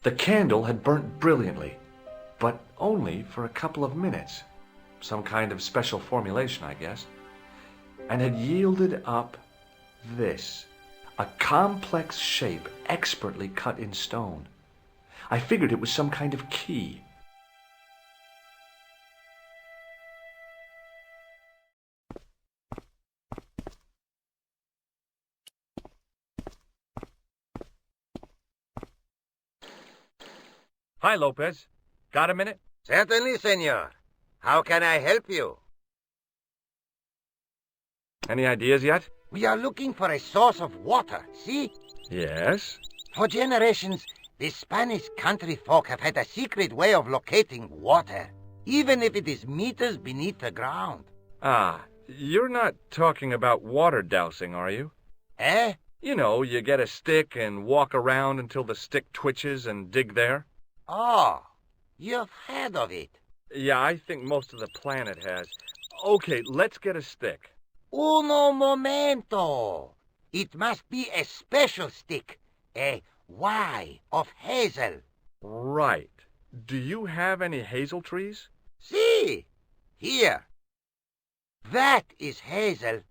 The candle had burnt brilliantly, but only for a couple of minutes. Some kind of special formulation, I guess. And had yielded up this. A complex shape expertly cut in stone. I figured it was some kind of key. Hi, Lopez. Got a minute? Certainly, senor. How can I help you? Any ideas yet? We are looking for a source of water, see? Yes. For generations, the Spanish country folk have had a secret way of locating water, even if it is meters beneath the ground. Ah, you're not talking about water dowsing, are you? Eh? You know, you get a stick and walk around until the stick twitches and dig there. Oh, you've heard of it. Yeah, I think most of the planet has. Okay, let's get a stick. Uno momento. It must be a special stick, a Y of hazel. Right. Do you have any hazel trees? See? Here. That is hazel.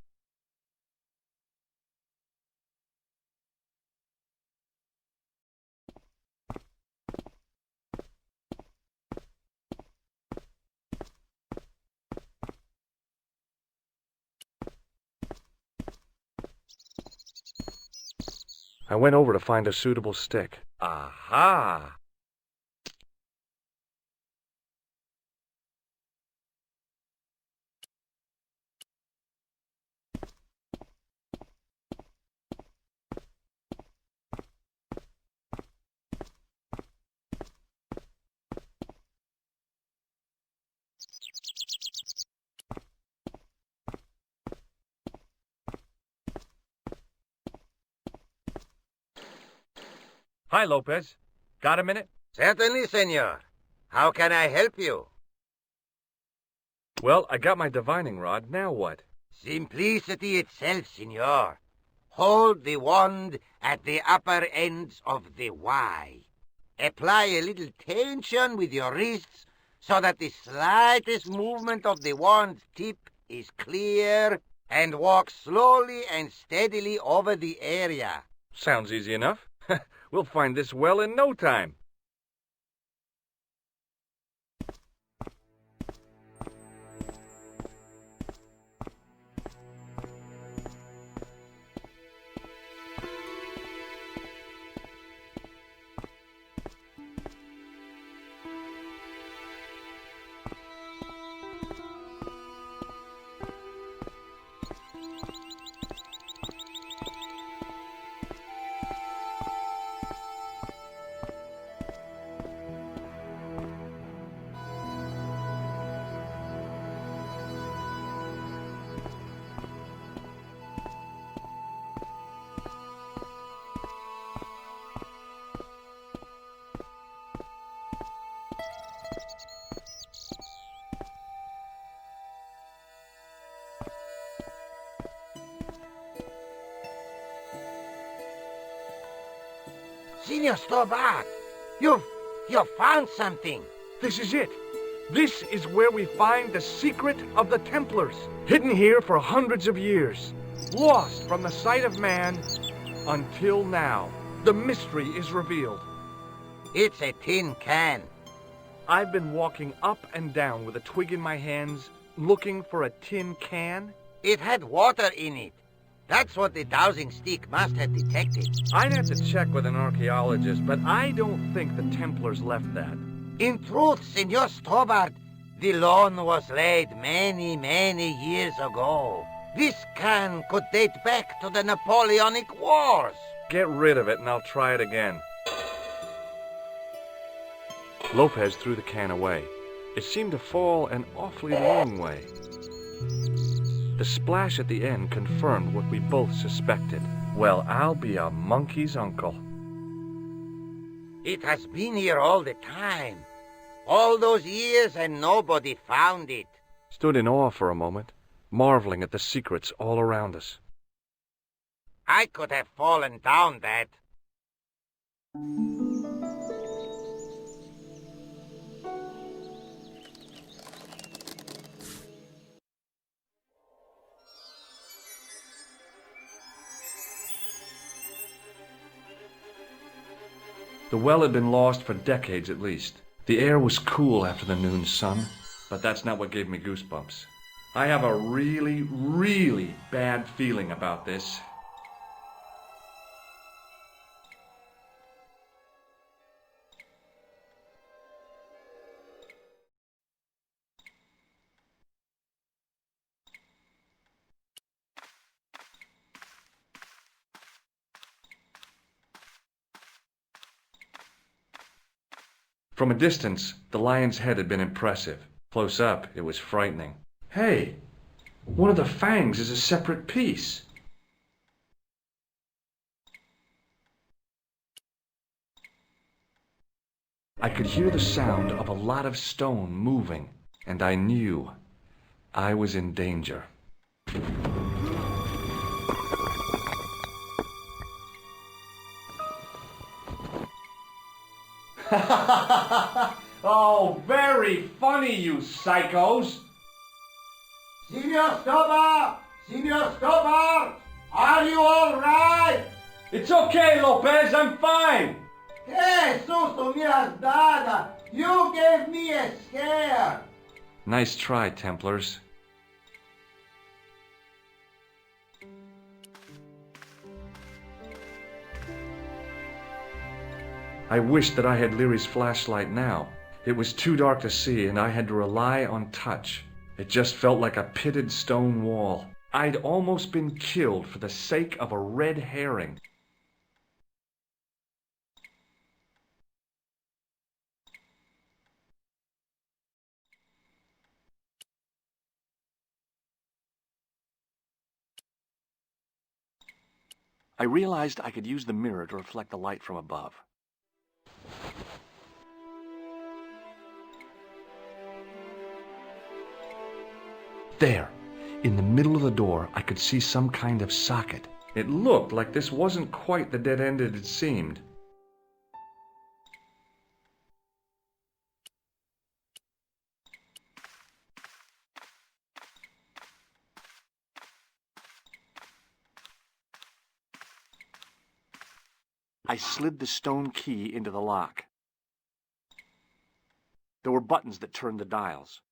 I went over to find a suitable stick. Aha! Hi, Lopez. Got a minute? Certainly, senor. How can I help you? Well, I got my divining rod. Now what? Simplicity itself, senor. Hold the wand at the upper ends of the Y. Apply a little tension with your wrists so that the slightest movement of the wand's tip is clear, and walk slowly and steadily over the area. Sounds easy enough. We'll find this well in no time. Senor Stobart, you've found something. This is it. This is where we find the secret of the Templars. Hidden here for hundreds of years. Lost from the sight of man until now. The mystery is revealed. It's a tin can. I've been walking up and down with a twig in my hands, looking for a tin can. It had water in it. That's what the dowsing stick must have detected. I'd have to check with an archaeologist, but I don't think the Templars left that. In truth, Senor Stobart, the loan was laid many, many years ago. This can could date back to the Napoleonic Wars. Get rid of it and I'll try it again. Lopez threw the can away. It seemed to fall an awfully long way. The splash at the end confirmed what we both suspected. Well, I'll be a monkey's uncle. It has been here all the time. All those years and nobody found it. Stood in awe for a moment, marveling at the secrets all around us. I could have fallen down that. The well had been lost for decades at least. The air was cool after the noon sun, but that's not what gave me goosebumps. I have a really, really bad feeling about this. From a distance, the lion's head had been impressive. Close up, it was frightening. Hey, one of the fangs is a separate piece. I could hear the sound of a lot of stone moving, and I knew I was in danger. Oh, very funny, you psychos! Signor Stopper! Signor Stopper! Are you all right? It's okay, Lopez, I'm fine! Hey, susto mi has dado! You gave me a scare! Nice try, Templars. I wished that I had Leary's flashlight now. It was too dark to see, and I had to rely on touch. It just felt like a pitted stone wall. I'd almost been killed for the sake of a red herring. I realized I could use the mirror to reflect the light from above. There, in the middle of the door, I could see some kind of socket. It looked like this wasn't quite the dead end it had seemed. I slid the stone key into the lock. There were buttons that turned the dials.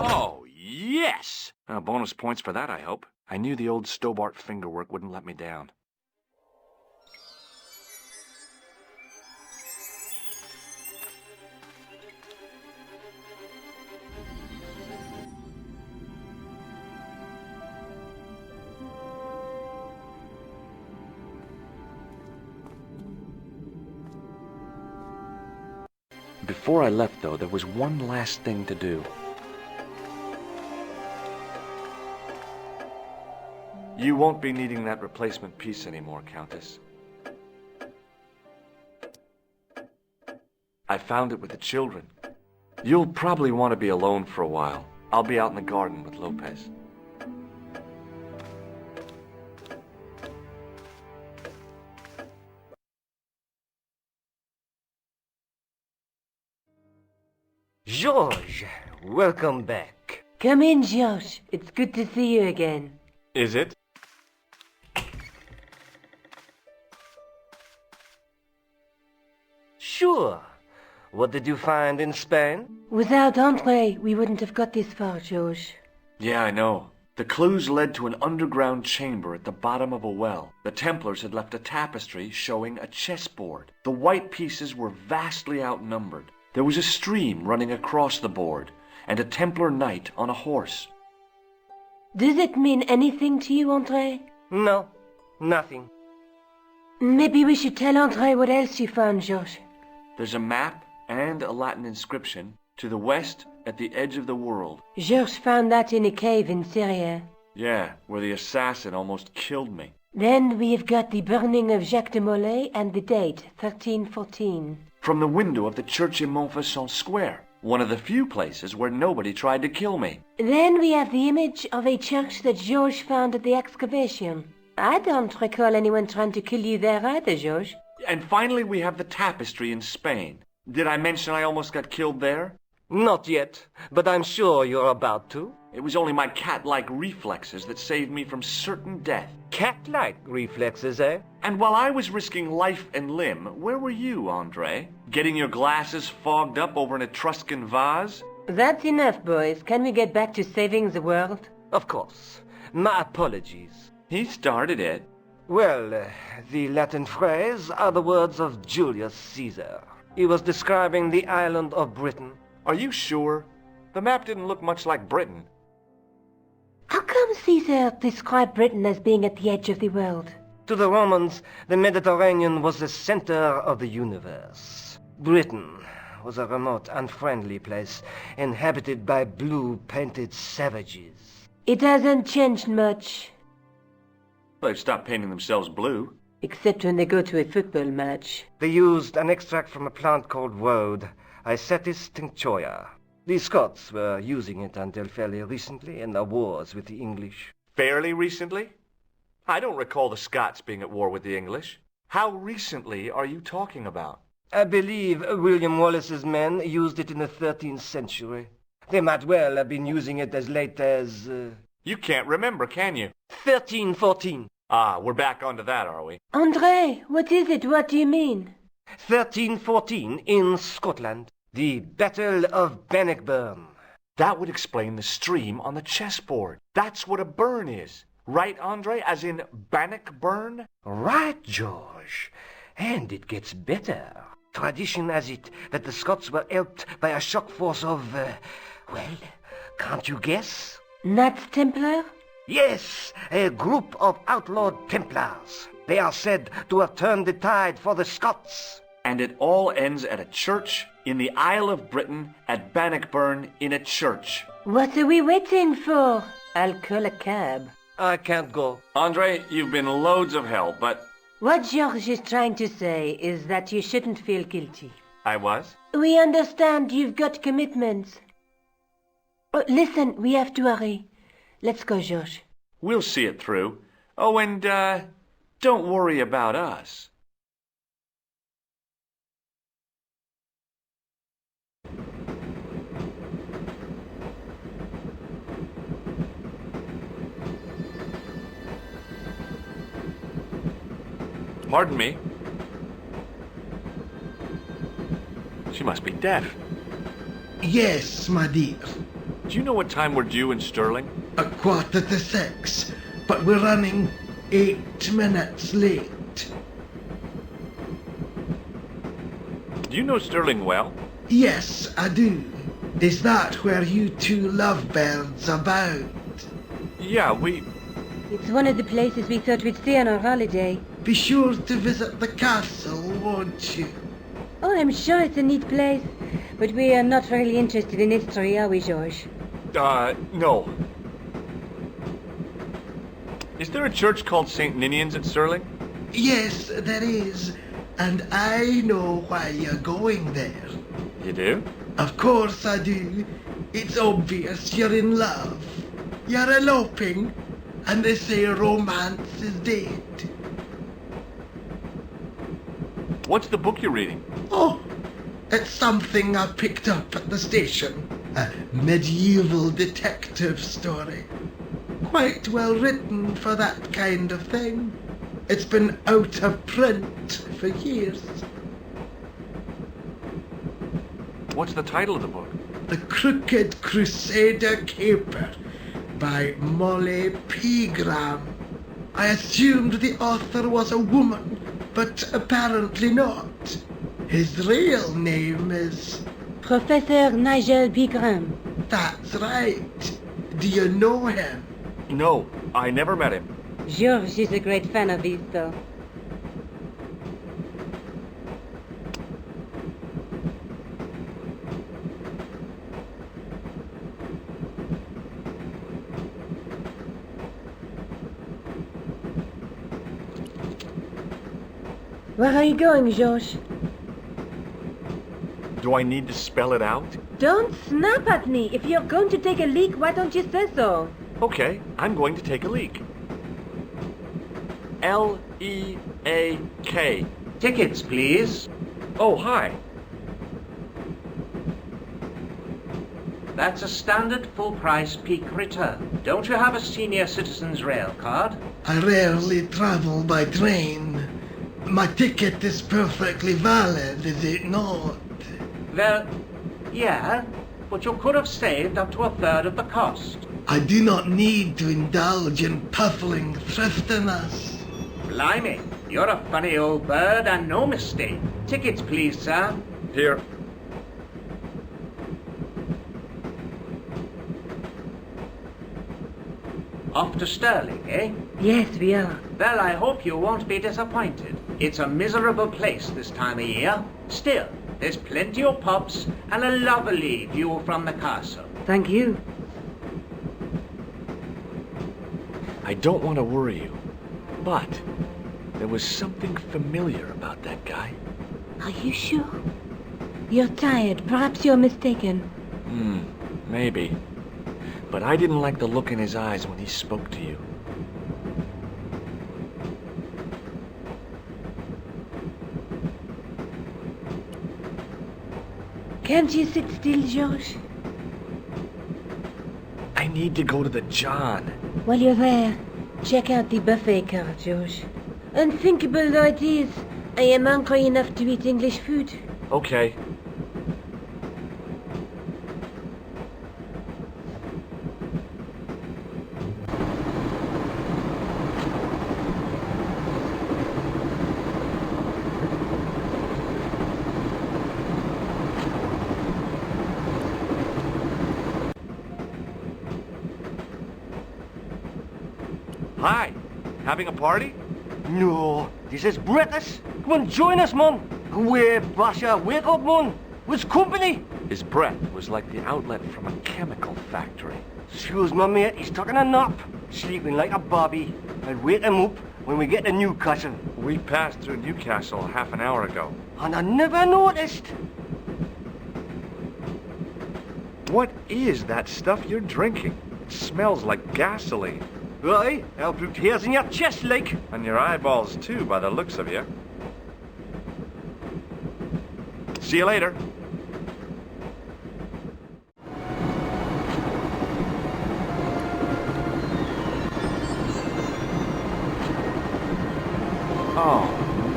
Oh, yes! Bonus points for that, I hope. I knew the old Stobart fingerwork wouldn't let me down. Before I left, though, there was one last thing to do. You won't be needing that replacement piece anymore, Countess. I found it with the children. You'll probably want to be alone for a while. I'll be out in the garden with Lopez. George, welcome back. Come in, Josh. It's good to see you again. Is it? Sure. What did you find in Spain? Without Andre, we wouldn't have got this far, Josh. Yeah, I know. The clues led to an underground chamber at the bottom of a well. The Templars had left a tapestry showing a chessboard. The white pieces were vastly outnumbered. There was a stream running across the board, and a Templar knight on a horse. Does it mean anything to you, Andre? No, nothing. Maybe we should tell Andre what else you found, George. There's a map and a Latin inscription to the west at the edge of the world. George found that in a cave in Syria. Yeah, where the assassin almost killed me. Then we have got the burning of Jacques de Molay and the date, 1314. From the window of the church in Montfaucon Square, one of the few places where nobody tried to kill me. Then we have the image of a church that George found at the excavation. I don't recall anyone trying to kill you there either, George. And finally we have the tapestry in Spain. Did I mention I almost got killed there? Not yet, but I'm sure you're about to. It was only my cat-like reflexes that saved me from certain death. Cat-like reflexes, eh? And while I was risking life and limb, where were you, Andre? Getting your glasses fogged up over an Etruscan vase? That's enough, boys. Can we get back to saving the world? Of course. My apologies. He started it. Well, the Latin phrase are the words of Julius Caesar. He was describing the island of Britain. Are you sure? The map didn't look much like Britain. How come Caesar described Britain as being at the edge of the world? To the Romans, the Mediterranean was the center of the universe. Britain was a remote, unfriendly place inhabited by blue-painted savages. It hasn't changed much. They've stopped painting themselves blue. Except when they go to a football match. They used an extract from a plant called woad, Icetis tinctoria. The Scots were using it until fairly recently in their wars with the English. Fairly recently? I don't recall the Scots being at war with the English. How recently are you talking about? I believe William Wallace's men used it in the 13th century. They might well have been using it as late as... You can't remember, can you? 1314. Ah, we're back onto that, are we? Andre, what is it? What do you mean? 1314 in Scotland. The Battle of Bannockburn. That would explain the stream on the chessboard. That's what a burn is. Right, Andre? As in Bannockburn? Right, George. And it gets better. Tradition has it that the Scots were helped by a shock force of, well, can't you guess? Knights Templar? Yes, a group of outlawed Templars. They are said to have turned the tide for the Scots. And it all ends at a church in the Isle of Britain at Bannockburn in a church. What are we waiting for? I'll call a cab. I can't go. Andre, you've been loads of help, but... What George is trying to say is that you shouldn't feel guilty. I was? We understand you've got commitments. Oh, listen, we have to hurry. Let's go, George. We'll see it through. Oh, and, don't worry about us. Pardon me. She must be deaf. Yes, my dear. Do you know what time we're due in Stirling? 6:15, but we're running 8 minutes late. Do you know Stirling well? Yes, I do. Is that where you two lovebirds abound? Yeah, we... It's one of the places we thought we'd stay on our holiday. Be sure to visit the castle, won't you? Oh, I'm sure it's a neat place. But we are not really interested in history, are we, George? No. Is there a church called St. Ninian's at Stirling? Yes, there is. And I know why you're going there. You do? Of course I do. It's obvious you're in love. You're eloping, and they say romance is dead. What's the book you're reading? Oh, it's something I picked up at the station. A medieval detective story. Quite well written for that kind of thing. It's been out of print for years. What's the title of the book? The Crooked Crusader Caper by Molly Pegram. I assumed the author was a woman, but apparently not. His real name is... Professor Nigel Pegram. That's right. Do you know him? No, I never met him. George is a great fan of his, though. Where are you going, George? Do I need to spell it out? Don't snap at me. If you're going to take a leak, why don't you say so? Okay, I'm going to take a leak. L-E-A-K. Tickets, please. Oh, hi. That's a standard full-price peak return. Don't you have a senior citizen's rail card? I rarely travel by train. My ticket is perfectly valid, is it not? Well, yeah, but you could have saved up to a third of the cost. I do not need to indulge in puffling thriftiness. Blimey, you're a funny old bird and no mistake. Tickets, please, sir. Here. Off to Stirling, eh? Yes, we are. Well, I hope you won't be disappointed. It's a miserable place this time of year. Still, there's plenty of pubs and a lovely view from the castle. Thank you. I don't want to worry you, but there was something familiar about that guy. Are you sure? You're tired. Perhaps you're mistaken. Maybe. But I didn't like the look in his eyes when he spoke to you. Can't you sit still, George? I need to go to the John. While you're there, check out the buffet card, George. Unthinkable though it is, I am hungry enough to eat English food. Okay. Hi. Having a party? No, this is British. Come on, join us, man. Away, Basha, wake up, man. What's company? His breath was like the outlet from a chemical factory. Excuse me, mate, he's taking a nap. Sleeping like a bobby. I'll wake him up when we get to Newcastle. We passed through Newcastle half an hour ago. And I never noticed. What is that stuff you're drinking? It smells like gasoline. Right, I'll put hairs in your chest, like. And your eyeballs, too, by the looks of you. See you later. Oh,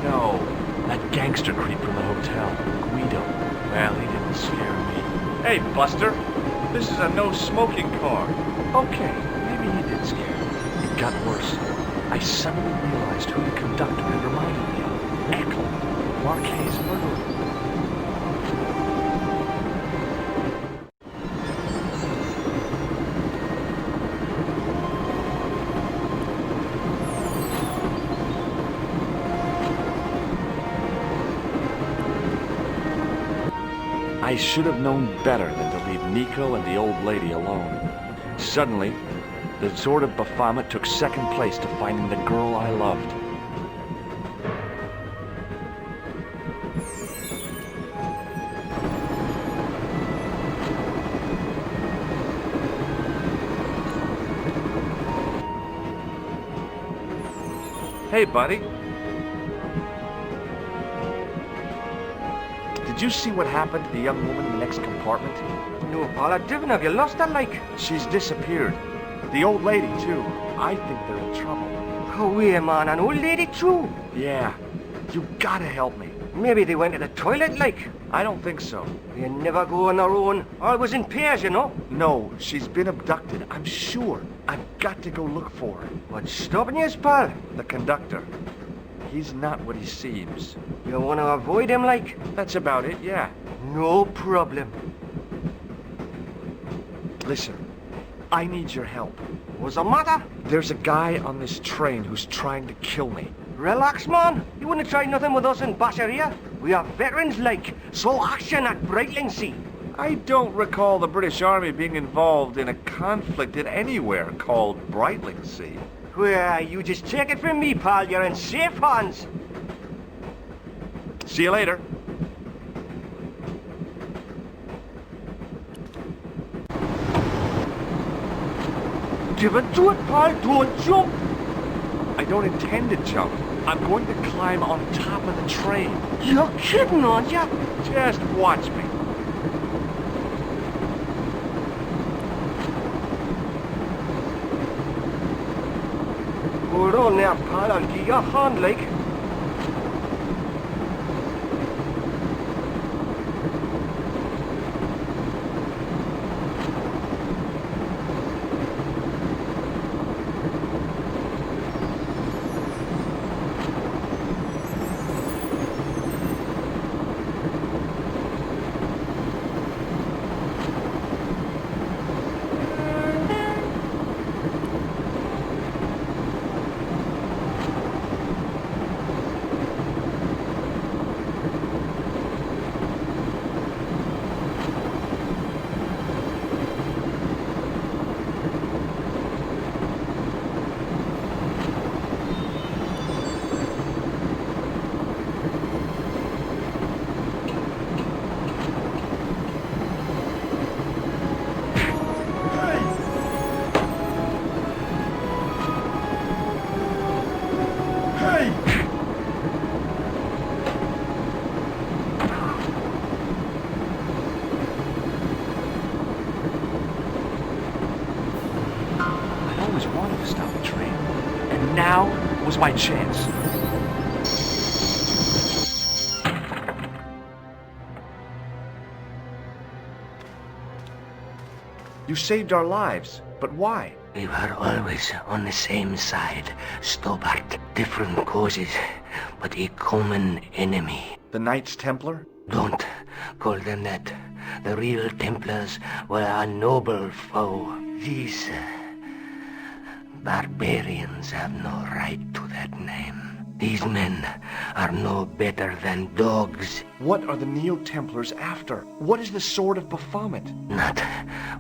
no. That gangster creep from the hotel, Guido. Well, he didn't scare me. Hey, Buster. This is a no-smoking car. Okay, maybe he did scare me. It got worse. I suddenly realized who the conductor had reminded me of. Eklund, Marquet's murderer. I should have known better than to leave Nico and the old lady alone. Suddenly, the sword of Baphomet took second place to finding the girl I loved. Hey, buddy. Did you see what happened to the young woman in the next compartment? No, Paul, I didn't. Have you lost her, like? She's disappeared. The old lady, too. I think they're in trouble. Oh, yeah, man, an old lady, too. Yeah. You gotta help me. Maybe they went to the toilet, like. I don't think so. They never go on their own. Always in pairs, you know. No, she's been abducted. I'm sure. I've got to go look for her. What's stopping you, pal? The conductor. He's not what he seems. You want to avoid him, like? That's about it, yeah. No problem. Listen, I need your help. What's the matter? There's a guy on this train who's trying to kill me. Relax, man. You wouldn't try nothing with us in Basharia. We are veterans, like. Slow action at Brightlingsea. I don't recall the British Army being involved in a conflict in anywhere called Brightlingsea. Well, you just take it from me, pal. You're in safe hands. See you later. Jump! I don't intend to jump. I'm going to climb on top of the train. You're kidding, aren't you? Just watch me. Hold on now, pal. I'll give you a hand, like. Wanted to stop the train, and now was my chance. You saved our lives, but why? We were always on the same side, Stobart. Different causes, but a common enemy. The Knights Templar? Don't call them that. The real Templars were a noble foe. These barbarians have no right to that name. These men are no better than dogs. What are the Neo-Templars after? What is the Sword of Baphomet? Not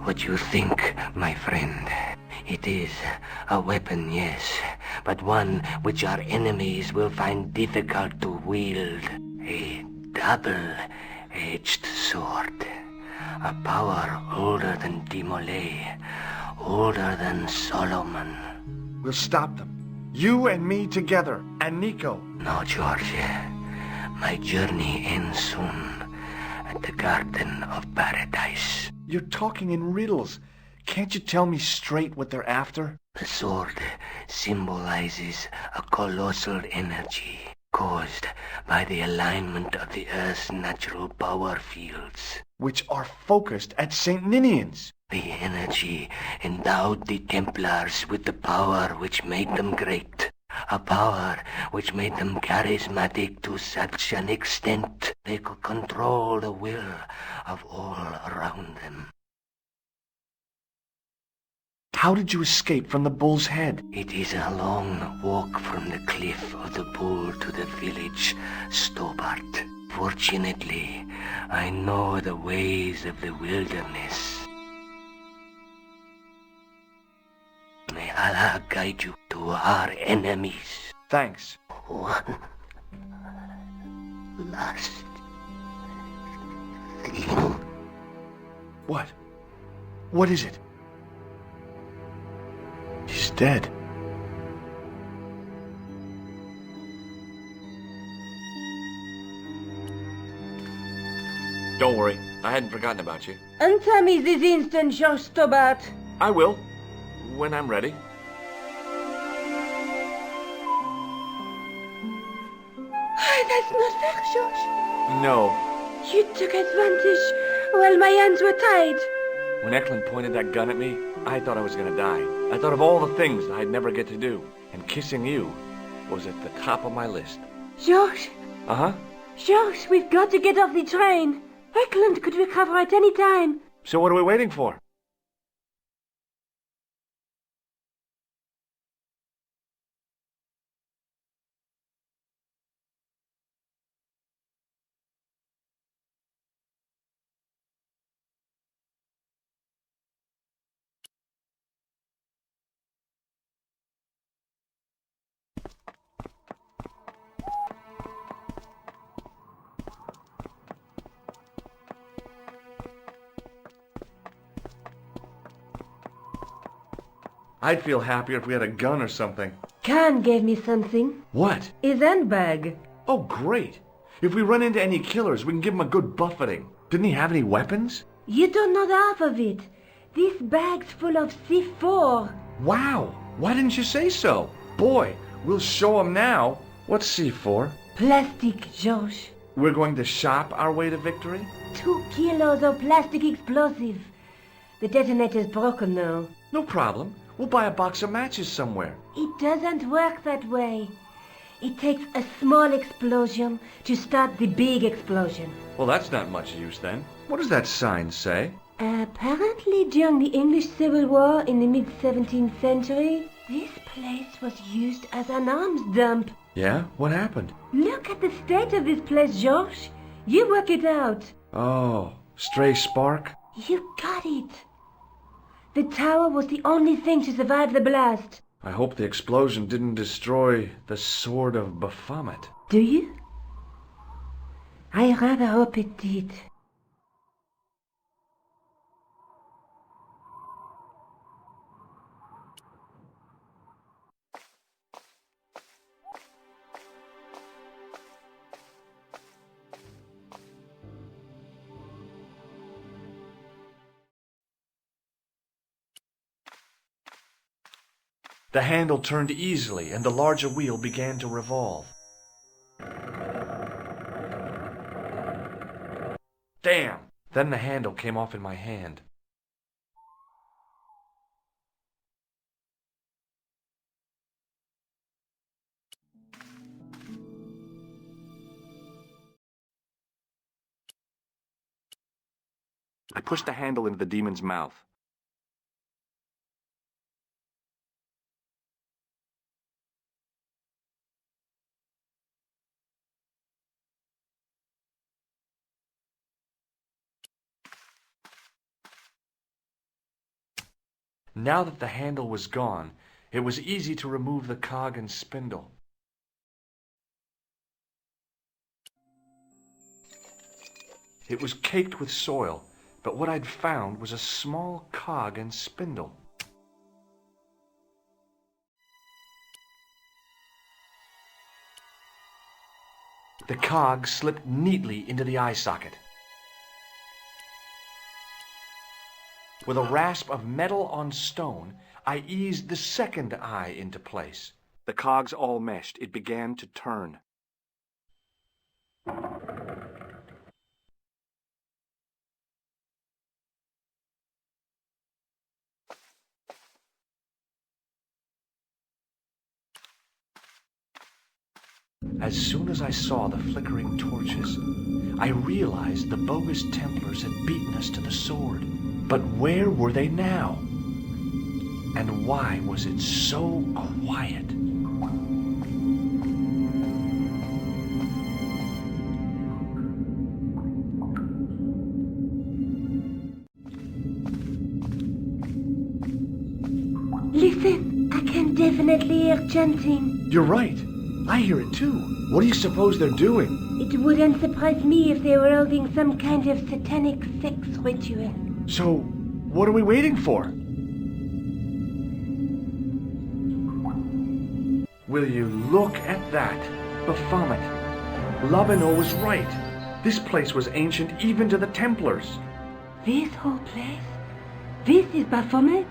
what you think, my friend. It is a weapon, yes, but one which our enemies will find difficult to wield. A double-edged sword. A power older than Tamiil, older than Solomon. We'll stop them. You and me together, and Nico. No, George. My journey ends soon at the Garden of Paradise. You're talking in riddles. Can't you tell me straight what they're after? The sword symbolizes a colossal energy caused by the alignment of the Earth's natural power fields, which are focused at St. Ninian's. The energy endowed the Templars with the power which made them great. A power which made them charismatic to such an extent they could control the will of all around them. How did you escape from the Bull's Head? It is a long walk from the cliff of the Bull to the village, Stobart. Fortunately, I know the ways of the wilderness. May Allah guide you to our enemies. Thanks. One last thing. What? What is it? He's dead. Don't worry, I hadn't forgotten about you. Answer me this instant, George Stobart. I will, when I'm ready. That's not fair, George. No. You took advantage while my hands were tied. When Eklund pointed that gun at me, I thought I was gonna die. I thought of all the things I'd never get to do, and kissing you was at the top of my list. George? Uh-huh. George, we've got to get off the train. Eklund could recover at any time. So what are we waiting for? I'd feel happier if we had a gun or something. Khan gave me something. What? His handbag. Oh, great. If we run into any killers, we can give them a good buffeting. Didn't he have any weapons? You don't know half of it. This bag's full of C4. Wow. Why didn't you say so? Boy, we'll show him now. What's C4? Plastic, George. We're going to shop our way to victory? 2 kilos of plastic explosive. The detonator's broken now. No problem. We'll buy a box of matches somewhere. It doesn't work that way. It takes a small explosion to start the big explosion. Well, that's not much use then. What does that sign say? Apparently during the English Civil War in the mid-17th century, this place was used as an arms dump. Yeah? What happened? Look at the state of this place, George. You work it out. Oh, stray spark? You got it. The tower was the only thing to survive the blast. I hope the explosion didn't destroy the Sword of Baphomet. Do you? I rather hope it did. The handle turned easily, and the larger wheel began to revolve. Damn! Then the handle came off in my hand. I pushed the handle into the demon's mouth. Now that the handle was gone, it was easy to remove the cog and spindle. It was caked with soil, but what I'd found was a small cog and spindle. The cog slipped neatly into the eye socket. With a rasp of metal on stone, I eased the second eye into place. The cogs all meshed. It began to turn. As soon as I saw the flickering torches, I realized the bogus Templars had beaten us to the sword. But where were they now? And why was it so quiet? Listen, I can definitely hear chanting. You're right. I hear it too. What do you suppose they're doing? It wouldn't surprise me if they were holding some kind of satanic sex ritual. So, what are we waiting for? Will you look at that? Baphomet. Labino was right. This place was ancient even to the Templars. This whole place? This is Baphomet?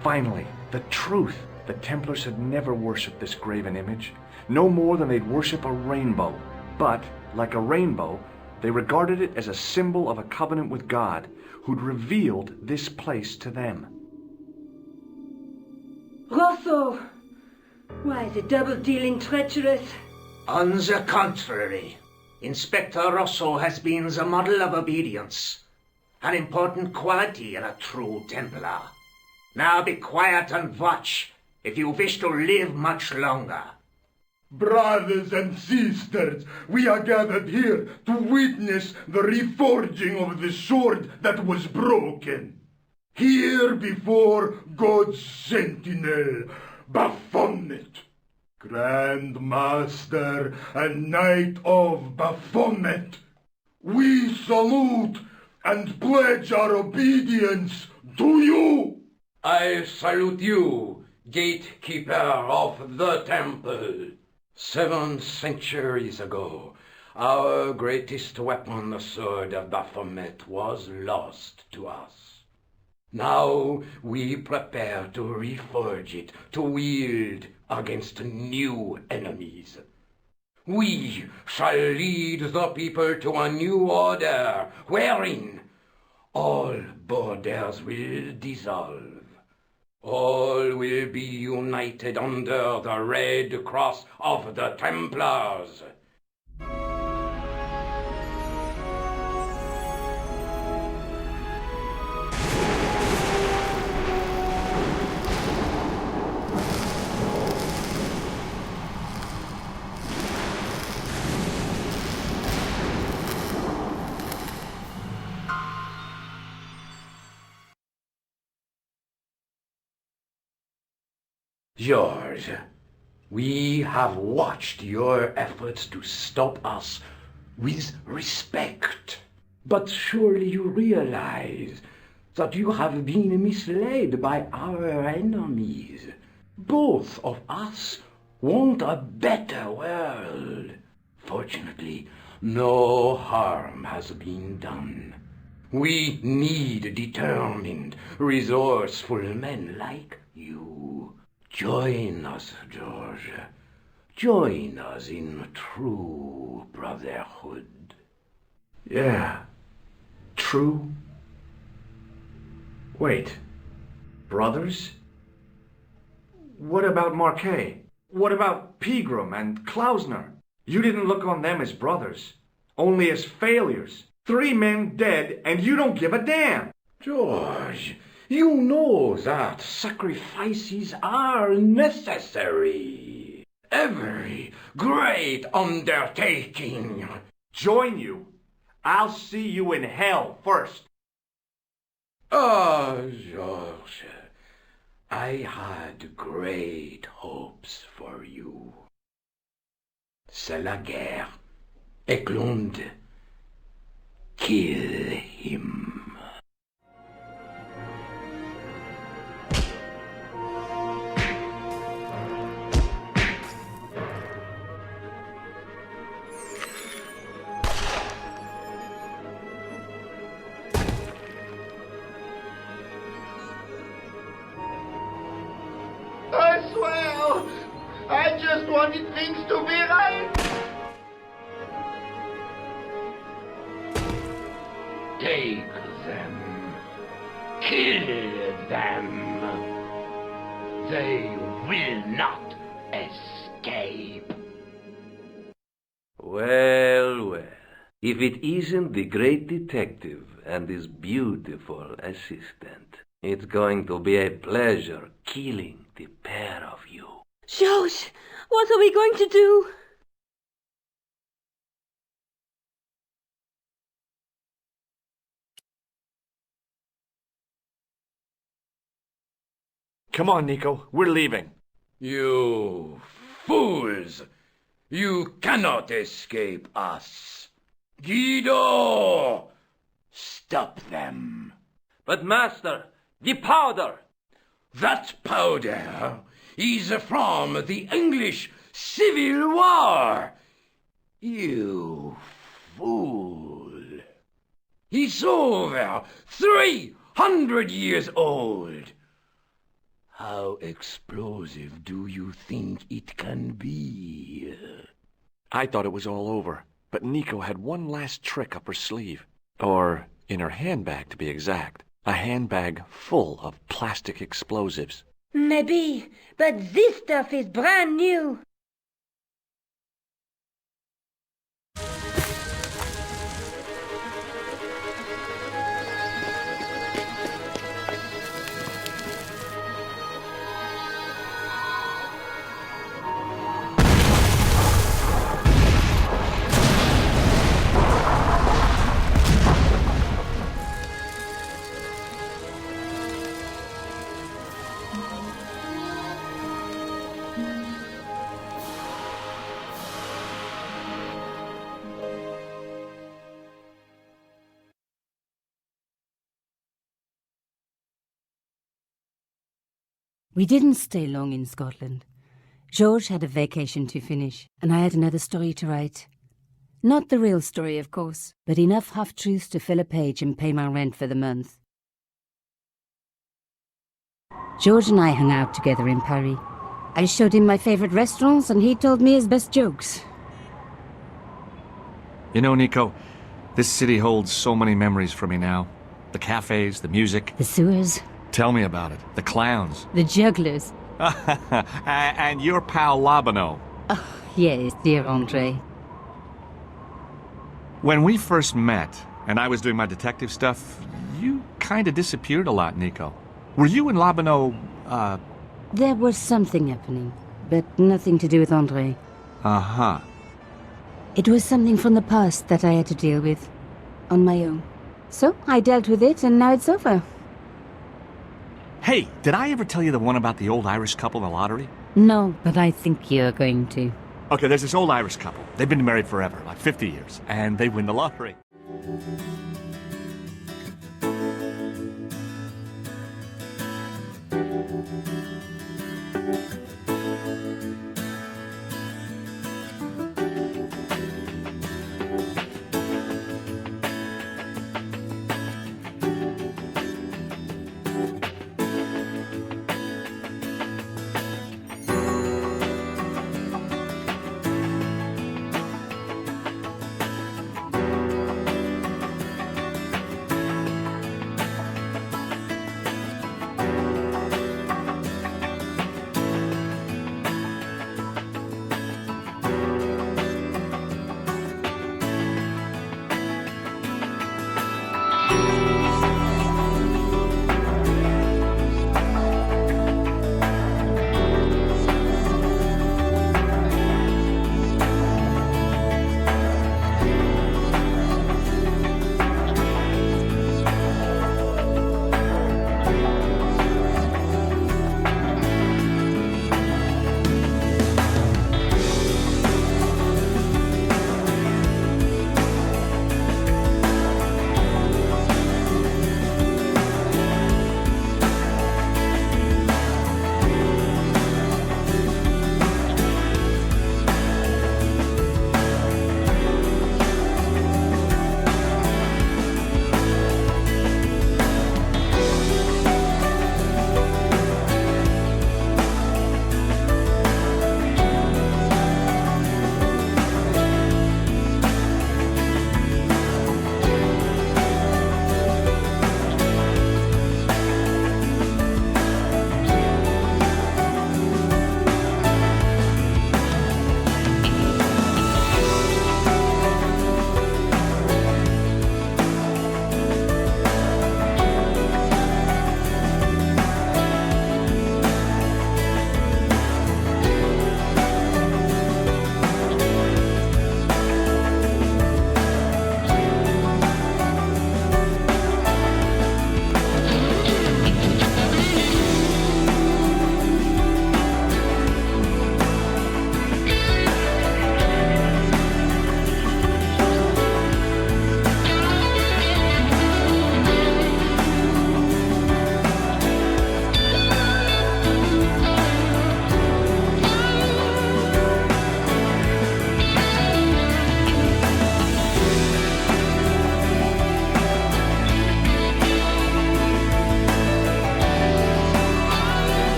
Finally, the truth. The Templars had never worshipped this graven image, no more than they'd worship a rainbow. But, like a rainbow, they regarded it as a symbol of a covenant with God, who'd revealed this place to them. Rosso! Why, the double-dealing treacherous? On the contrary, Inspector Rosso has been the model of obedience, an important quality in a true Templar. Now be quiet and watch, if you wish to live much longer. Brothers and sisters, we are gathered here to witness the reforging of the sword that was broken. Here before God's sentinel, Baphomet, Grand Master and Knight of Baphomet, we salute and pledge our obedience to you. I salute you, gatekeeper of the temple. 7 centuries ago, our greatest weapon, the sword of Baphomet, was lost to us. Now we prepare to reforge it, to wield against new enemies. We shall lead the people to a new order, wherein all borders will dissolve. All will be united under the red cross of the Templars. George, we have watched your efforts to stop us with respect. But surely you realize that you have been misled by our enemies. Both of us want a better world. Fortunately, no harm has been done. We need determined, resourceful men like you. Join us, George. Join us in true brotherhood. Yeah. True. Wait. Brothers? What about Marquet? What about Pegram and Klausner? You didn't look on them as brothers, only as failures. 3 men dead, and you don't give a damn. George, you know that sacrifices are necessary. Every great undertaking. Join you? I'll see you in hell first. George, I had great hopes for you. C'est la guerre. Eklund, kill him. I swear, I just wanted things to be right. Take them. Kill them. They will not escape. Well, well. If it isn't the great detective and his beautiful assistant, it's going to be a pleasure killing the pair of you. George, what are we going to do? Come on, Nico. We're leaving. You fools! You cannot escape us. Guido! Stop them. But master, the powder! That powder is from the English Civil War. You fool. It's over 300 years old. How explosive do you think it can be? I thought it was all over, but Nico had one last trick up her sleeve. Or in her handbag, to be exact. A handbag full of plastic explosives. Maybe, but this stuff is brand new. We didn't stay long in Scotland. George had a vacation to finish, and I had another story to write. Not the real story, of course, but enough half-truths to fill a page and pay my rent for the month. George and I hung out together in Paris. I showed him my favourite restaurants, and he told me his best jokes. You know, Nico, this city holds so many memories for me now. The cafes, the music. The sewers. Tell me about it. The clowns. The jugglers. And your pal Labano. Oh, yes, dear Andre. When we first met, and I was doing my detective stuff, you kind of disappeared a lot, Nico. Were you and Labano, There was something happening, but nothing to do with Andre. Uh-huh. It was something from the past that I had to deal with, on my own. So, I dealt with it, and now it's over. Hey, did I ever tell you the one about the old Irish couple in the lottery? No, but I think you're going to. Okay, there's this old Irish couple. They've been married forever, like 50 years, and they win the lottery.